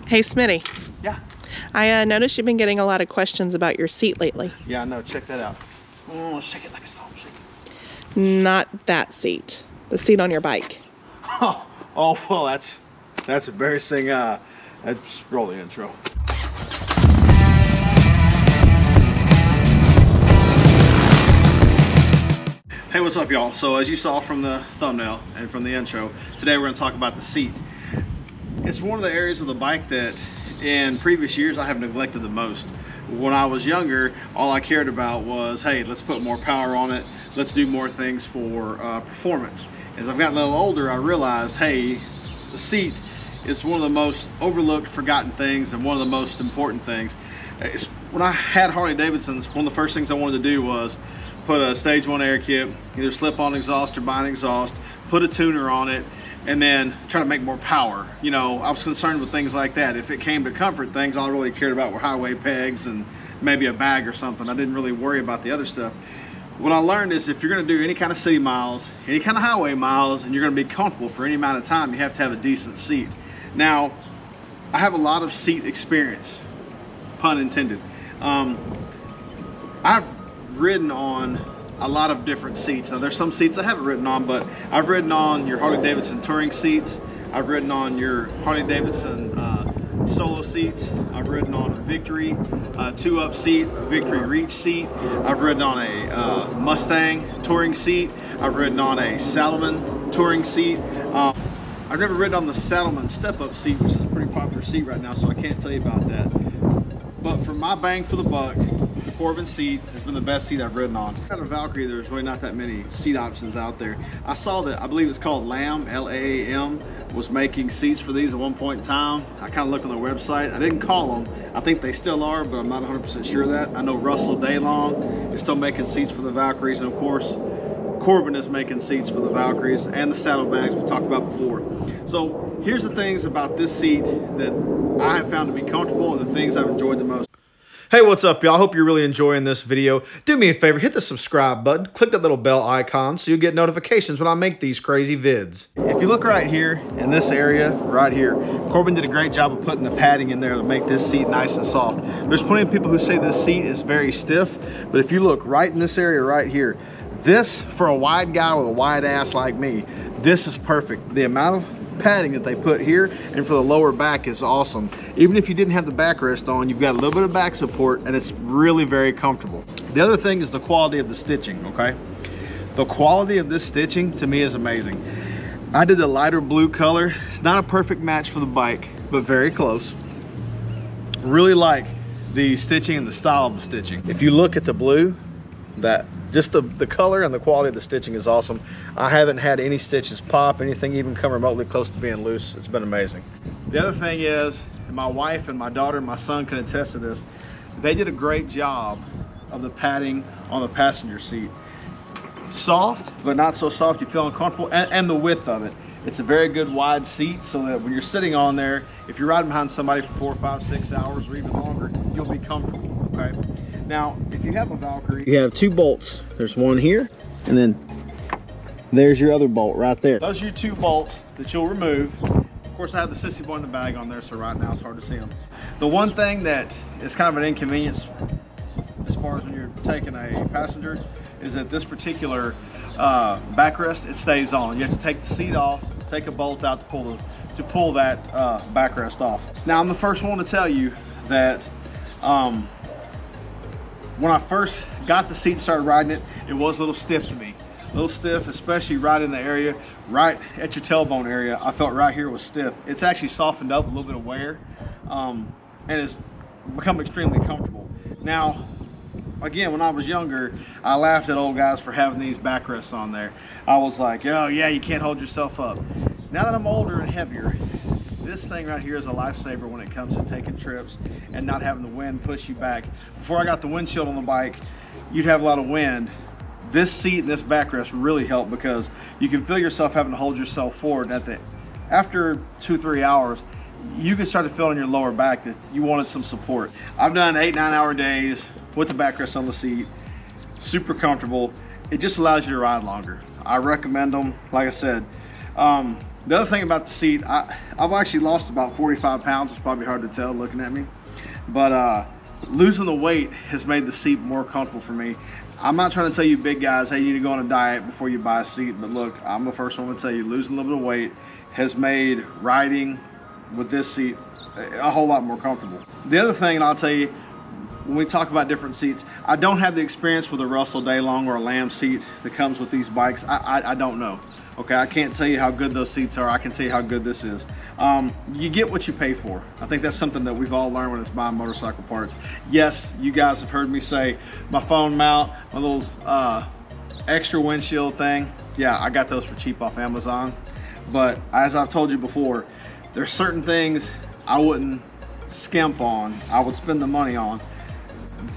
Hey Smitty. Yeah. I noticed you've been getting a lot of questions about your seat lately. Yeah, I know. Check that out. Oh, shake it like a song. Shake it. Not that seat. The seat on your bike. Oh well, that's embarrassing. Let's roll the intro. Hey, what's up, y'all? So as you saw from the thumbnail and from the intro, today we're going to talk about the seat. It's one of the areas of the bike that in previous years I have neglected the most. When I was younger, all I cared about was, hey, let's put more power on it, let's do more things for performance. As I've gotten a little older, I realized, hey, the seat is one of the most overlooked, forgotten things and one of the most important things. When I had Harley Davidsons, one of the first things I wanted to do was put a stage 1 air kit, either slip on exhaust or buy an exhaust, put a tuner on it, and then try to make more power. You know, I was concerned with things like that. If it came to comfort things, all I really cared about were highway pegs and maybe a bag or something. I didn't really worry about the other stuff. What I learned is if you're gonna do any kind of city miles, any kind of highway miles, and you're gonna be comfortable for any amount of time, you have to have a decent seat. Now, I have a lot of seat experience, pun intended. I've ridden on a lot of different seats. Now there's some seats I haven't ridden on, but I've ridden on your Harley Davidson touring seats. I've ridden on your Harley Davidson solo seats. I've ridden on a Victory 2-up seat, a Victory Reach seat. I've ridden on a Mustang touring seat. I've ridden on a Saddleman touring seat. I've never ridden on the Saddleman step-up seat, which is a pretty popular seat right now, so I can't tell you about that. But for my bang for the buck, Corbin Seat has been the best seat I've ridden on. Out of Valkyrie, there's really not that many seat options out there. I saw that, I believe it's called Lamb, L-A-A-M, was making seats for these at one point in time. I kind of looked on their website. I didn't call them. I think they still are, but I'm not 100% sure of that. I know Russell Daylong is still making seats for the Valkyries, and of course, Corbin is making seats for the Valkyries and the saddlebags we talked about before. So here's the things about this seat that I have found to be comfortable and the things I've enjoyed the most. Hey, what's up, y'all? Hope you're really enjoying this video. Do me a favor, hit the subscribe button, click that little bell icon so you'll get notifications when I make these crazy vids. If you look right here in this area, right here, Corbin did a great job of putting the padding in there to make this seat nice and soft. There's plenty of people who say this seat is very stiff, but if you look right in this area right here, this, for a wide guy with a wide ass like me, this is perfect. The amount of padding that they put here and for the lower back is awesome. Even if you didn't have the backrest on, you've got a little bit of back support and it's really very comfortable. The other thing is the quality of the stitching, okay? The quality of this stitching to me is amazing. I did the lighter blue color. It's not a perfect match for the bike, but very close. Really like the stitching and the style of the stitching. If you look at the blue, just the color and the quality of the stitching is awesome. I haven't had any stitches pop, anything even come remotely close to being loose. It's been amazing. The other thing is, and my wife and my daughter and my son can attest to this, they did a great job of the padding on the passenger seat. Soft, but not so soft you feel uncomfortable, and the width of it. It's a very good wide seat so that when you're sitting on there, if you're riding behind somebody for 4, 5, 6 hours or even longer, you'll be comfortable, okay? Now, if you have a Valkyrie, you have 2 bolts. There's one here, and then there's your other bolt right there. Those are your 2 bolts that you'll remove. Of course, I have the Sissy Boy in the bag on there, so right now it's hard to see them. The one thing that is kind of an inconvenience as far as when you're taking a passenger is that this particular backrest, it stays on. You have to take the seat off, take a bolt out to pull that backrest off. Now, I'm the first one to tell you that when I first got the seat and started riding it, it was a little stiff to me. A little stiff, especially right in the area, right at your tailbone area. I felt right here was stiff. It's actually softened up, a little bit of wear, and it's become extremely comfortable. Now, again, when I was younger, I laughed at old guys for having these backrests on there. I was like, oh yeah, you can't hold yourself up. Now that I'm older and heavier, this thing right here is a lifesaver when it comes to taking trips and not having the wind push you back. Before I got the windshield on the bike, you'd have a lot of wind. This seat and this backrest really help because you can feel yourself having to hold yourself forward. And after 2-3 hours, you can start to feel in your lower back that you wanted some support. I've done 8-9 hour days with the backrest on the seat, super comfortable. It just allows you to ride longer. I recommend them. Like I said, The other thing about the seat, I've actually lost about 45 pounds. It's probably hard to tell looking at me, but losing the weight has made the seat more comfortable for me. I'm not trying to tell you big guys, hey, you need to go on a diet before you buy a seat, but look, I'm the first one to tell you, losing a little bit of weight has made riding with this seat a whole lot more comfortable. The other thing, and I'll tell you, when we talk about different seats, I don't have the experience with a Russell Daylong or a Lamb seat that comes with these bikes. I don't know. Okay, I can't tell you how good those seats are. I can tell you how good this is. You get what you pay for. I think that's something that we've all learned when it's buying motorcycle parts. Yes, you guys have heard me say my phone mount, my little extra windshield thing. Yeah, I got those for cheap off Amazon. But as I've told you before, there's certain things I wouldn't skimp on. I would spend the money on.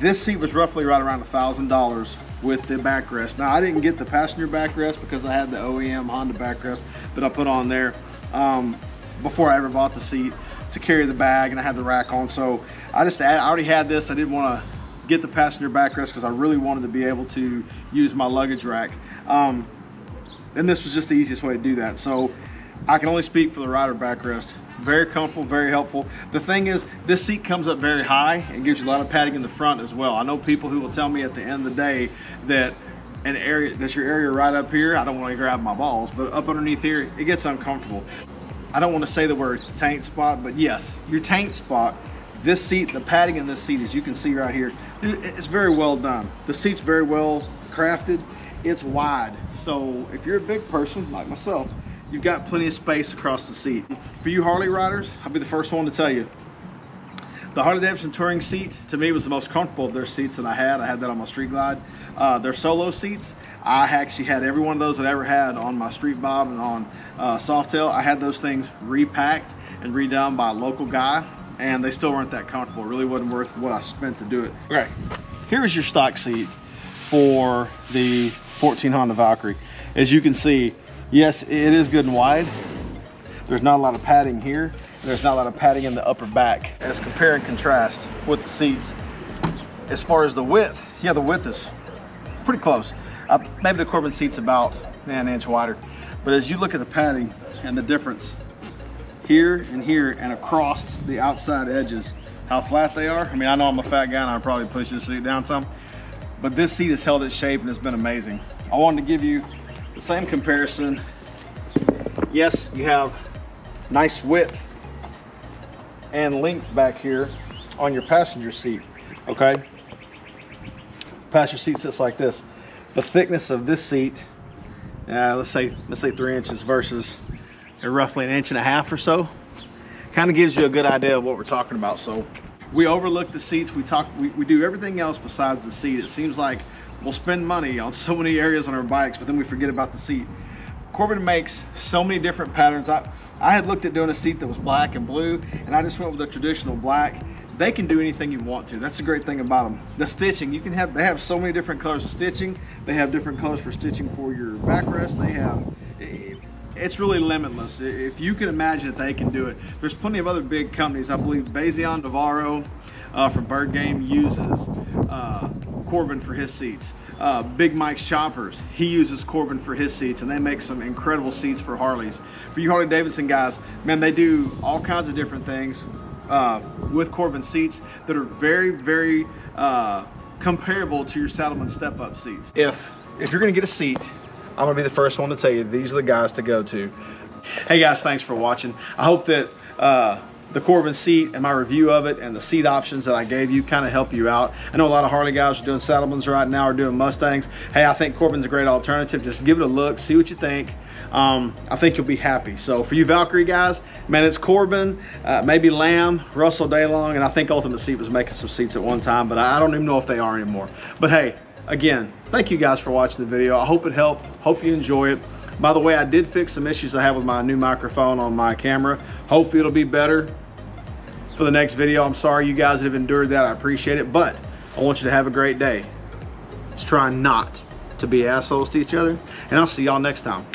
This seat was roughly right around $1,000 with the backrest. Now, I didn't get the passenger backrest because I had the OEM Honda backrest that I put on there before I ever bought the seat to carry the bag, and I had the rack on. So I already had this. I didn't want to get the passenger backrest because I really wanted to be able to use my luggage rack. And this was just the easiest way to do that. So I can only speak for the rider backrest. Very comfortable, very helpful. The thing is, this seat comes up very high and gives you a lot of padding in the front as well. I know people who will tell me at the end of the day that your area right up here, I don't want to grab my balls, but up underneath here, it gets uncomfortable. I don't want to say the word taint spot, but yes, your taint spot, this seat, the padding in this seat, as you can see right here, it's very well done. The seat's very well crafted. It's wide. So if you're a big person like myself, you've got plenty of space across the seat. For you Harley riders, I'll be the first one to tell you, the Harley Davidson touring seat to me was the most comfortable of their seats that I had. I had that on my Street Glide. Their solo seats, I actually had every one of those that I ever had on my Street Bob and on Softail. I had those things repacked and redone by a local guy, and they still weren't that comfortable. It really wasn't worth what I spent to do it. Okay, here's your stock seat for the 14 Honda Valkyrie. As you can see, yes, it is good and wide. There's not a lot of padding here. There's not a lot of padding in the upper back. As compare and contrast with the seats, as far as the width, yeah, the width is pretty close. Maybe the Corbin Seats about an inch wider. But as you look at the padding and the difference here and across the outside edges, how flat they are. I mean, I know I'm a fat guy and I probably push this seat down some, but this seat has held its shape and it's been amazing. I wanted to give you the same comparison. Yes, you have nice width and length back here on your passenger seat, okay? Passenger seat sits like this. The thickness of this seat, let's say 3 inches versus roughly 1.5 inches or so, kind of gives you a good idea of what we're talking about. So we overlook the seats, we do everything else besides the seat. It seems like we'll spend money on so many areas on our bikes, but then we forget about the seat. Corbin makes so many different patterns. I had looked at doing a seat that was black and blue, and I just went with the traditional black. They can do anything you want to. That's the great thing about them. The stitching, they have so many different colors of stitching. They have different colors for stitching for your backrest. It's really limitless. If you can imagine that they can do it. There's plenty of other big companies. I believe Bazion Navarro from Bird Game uses Corbin for his seats. Big Mike's Choppers, he uses Corbin for his seats, and they make some incredible seats for Harleys. For you Harley Davidson guys, man, they do all kinds of different things with Corbin seats that are very, very comparable to your Saddleman step-up seats. If you're gonna get a seat, I'm gonna be the first one to tell you these are the guys to go to. Hey guys, thanks for watching. I hope that the Corbin seat and my review of it and the seat options that I gave you kind of help you out. I know a lot of Harley guys are doing Saddlemans right now or doing Mustangs. Hey, I think Corbin's a great alternative. Just give it a look, see what you think. I think you'll be happy. So for you Valkyrie guys, man, it's Corbin, maybe Lamb, Russell Daylong, and I think Ultimate Seat was making some seats at one time, but I don't even know if they are anymore. But hey, again, thank you guys for watching the video. I hope it helped. Hope you enjoy it. By the way, I did fix some issues I have with my new microphone on my camera. Hopefully it'll be better for the next video. I'm sorry you guys have endured that. I appreciate it, but I want you to have a great day. Let's try not to be assholes to each other, and I'll see y'all next time.